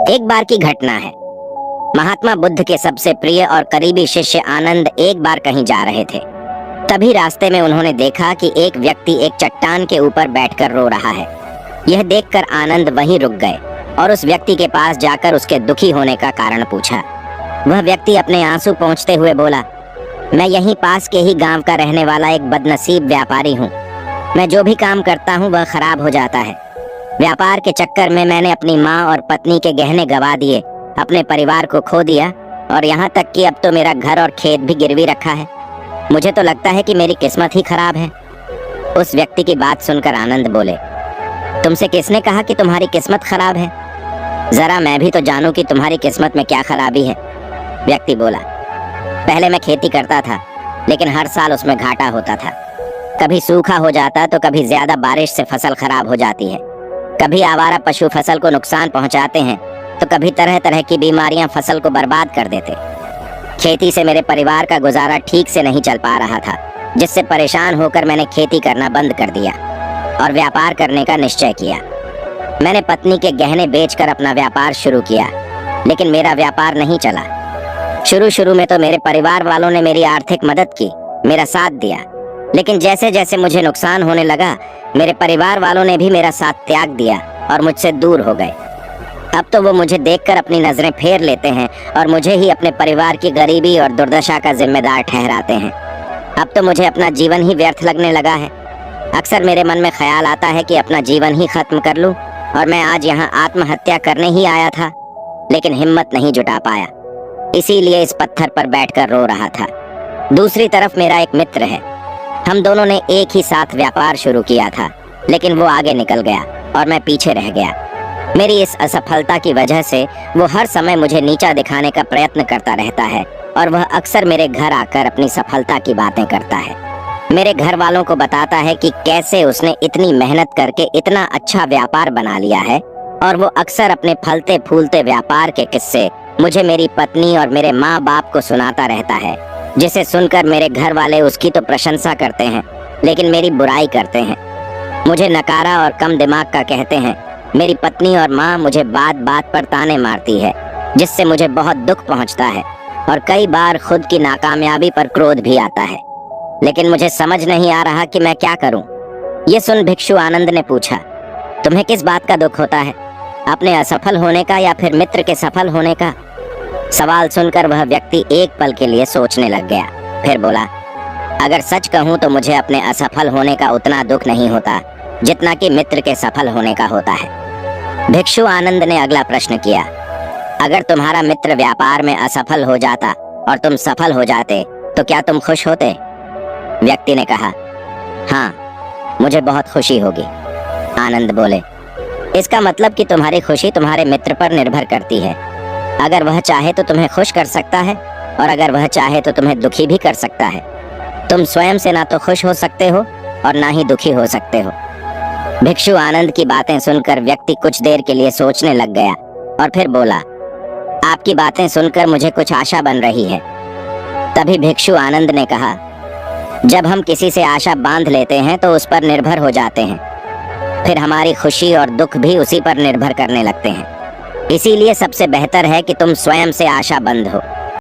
एक बार की घटना है। महात्मा बुद्ध के सबसे प्रिय और करीबी शिष्य आनंद एक बार कहीं जा रहे थे। तभी रास्ते में उन्होंने देखा कि एक व्यक्ति एक चट्टान के ऊपर बैठकर रो रहा है। यह देखकर आनंद वहीं रुक गए और उस व्यक्ति के पास जाकर उसके दुखी होने का कारण पूछा। वह व्यक्ति अपने आंसू पोंछते हुए बोला, मैं यहीं पास के ही गांव का रहने वाला एक बदनसीब व्यापारी हूँ। मैं जो भी काम करता हूँ वह खराब हो जाता है। व्यापार के चक्कर में मैंने अपनी माँ और पत्नी के गहने गवा दिए, अपने परिवार को खो दिया और यहाँ तक कि अब तो मेरा घर और खेत भी गिरवी रखा है। मुझे तो लगता है कि मेरी किस्मत ही खराब है। उस व्यक्ति की बात सुनकर आनंद बोले, तुमसे किसने कहा कि तुम्हारी किस्मत खराब है? जरा मैं भी तो जानूं कि तुम्हारी किस्मत में क्या खराबी है। व्यक्ति बोला, पहले मैं खेती करता था, लेकिन हर साल उसमें घाटा होता था। कभी सूखा हो जाता तो कभी ज्यादा बारिश से फसल खराब हो जाती है। कभी आवारा पशु फसल को नुकसान पहुंचाते हैं तो कभी तरह तरह की बीमारियां फसल को बर्बाद कर देते। खेती से मेरे परिवार का गुजारा ठीक से नहीं चल पा रहा था, जिससे परेशान होकर मैंने खेती करना बंद कर दिया और व्यापार करने का निश्चय किया। मैंने पत्नी के गहने बेचकर अपना व्यापार शुरू किया, लेकिन मेरा व्यापार नहीं चला। शुरू में तो मेरे परिवार वालों ने मेरी आर्थिक मदद की, मेरा साथ दिया, लेकिन जैसे जैसे मुझे नुकसान होने लगा, मेरे परिवार वालों ने भी मेरा साथ त्याग दिया और मुझसे दूर हो गए। अब तो वो मुझे देखकर अपनी नजरें फेर लेते हैं और मुझे ही अपने परिवार की गरीबी और दुर्दशा का जिम्मेदार ठहराते हैं। अब तो मुझे अपना जीवन ही व्यर्थ लगने लगा है। अक्सर मेरे मन में ख्याल आता है कि अपना जीवन ही खत्म कर लूं, और मैं आज यहाँ आत्महत्या करने ही आया था, लेकिन हिम्मत नहीं जुटा पाया, इसीलिए इस पत्थर पर बैठकर रो रहा था। दूसरी तरफ मेरा एक मित्र है। हम दोनों ने एक ही साथ व्यापार शुरू किया था, लेकिन वो आगे निकल गया और मैं पीछे रह गया। मेरी इस असफलता की वजह से वो हर समय मुझे नीचा दिखाने का प्रयत्न करता रहता है और वह अक्सर मेरे घर आकर अपनी सफलता की बातें करता है। मेरे घर वालों को बताता है कि कैसे उसने इतनी मेहनत करके इतना अच्छा व्यापार बना लिया है, और वो अक्सर अपने फलते फूलते व्यापार के किस्से मुझे, मेरी पत्नी और मेरे माँ बाप को सुनाता रहता है, जिसे सुनकर मेरे घर वाले उसकी तो प्रशंसा करते हैं, लेकिन मेरी बुराई करते हैं। मुझे नकारा और कम दिमाग का कहते हैं। मेरी पत्नी और माँ मुझे बात बात पर ताने मारती है, जिससे मुझे बहुत दुख पहुँचता है और कई बार खुद की नाकामयाबी पर क्रोध भी आता है, लेकिन मुझे समझ नहीं आ रहा कि मैं क्या करूं। ये सुन भिक्षु आनंद ने पूछा, तुम्हें किस बात का दुख होता है, अपने असफल होने का या फिर मित्र के सफल होने का? सवाल सुनकर वह व्यक्ति एक पल के लिए सोचने लग गया, फिर बोला, अगर सच कहूं तो मुझे अपने असफल होने का उतना दुख नहीं होता जितना कि मित्र के सफल होने का होता है। भिक्षु आनंद ने अगला प्रश्न किया, अगर तुम्हारा मित्र व्यापार में असफल हो जाता और तुम सफल हो जाते तो क्या तुम खुश होते? व्यक्ति ने कहा, हाँ, मुझे बहुत खुशी होगी। आनंद बोले, इसका मतलब कि तुम्हारी खुशी तुम्हारे मित्र पर निर्भर करती है। अगर वह चाहे तो तुम्हें खुश कर सकता है, और अगर वह चाहे तो तुम्हें दुखी भी कर सकता है। तुम स्वयं से ना तो खुश हो सकते हो और ना ही दुखी हो सकते हो। भिक्षु आनंद की बातें सुनकर व्यक्ति कुछ देर के लिए सोचने लग गया और फिर बोला, आपकी बातें सुनकर मुझे कुछ आशा बन रही है। तभी भिक्षु आनंद ने कहा, जब हम किसी से आशा बांध लेते हैं तो उस पर निर्भर हो जाते हैं, फिर हमारी खुशी और दुख भी उसी पर निर्भर करने लगते हैं। इसीलिए सबसे बेहतर है कि तुम स्वयं से आशा बंद हो।